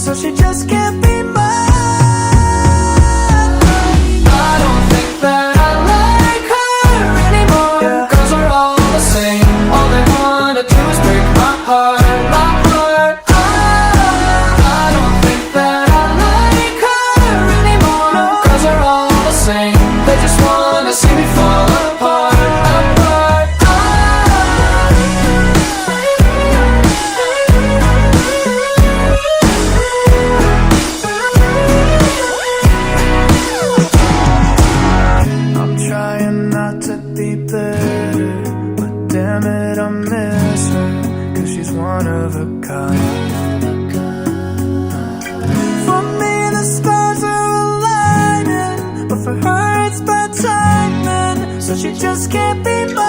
so she just can't be mine. I don't think that I like her anymore, yeah. Cause we're all the same. All they wanna do is break my heart, my heart. I don't think that I like her anymore, no. Cause we're all the same. They just wanna see me fall apart, apart. I'm trying not to be bitter, but damn it, I miss her, cause she's one of a kind. For me, the stars are aligning, but for her it's bad timing, so she just can't be mine.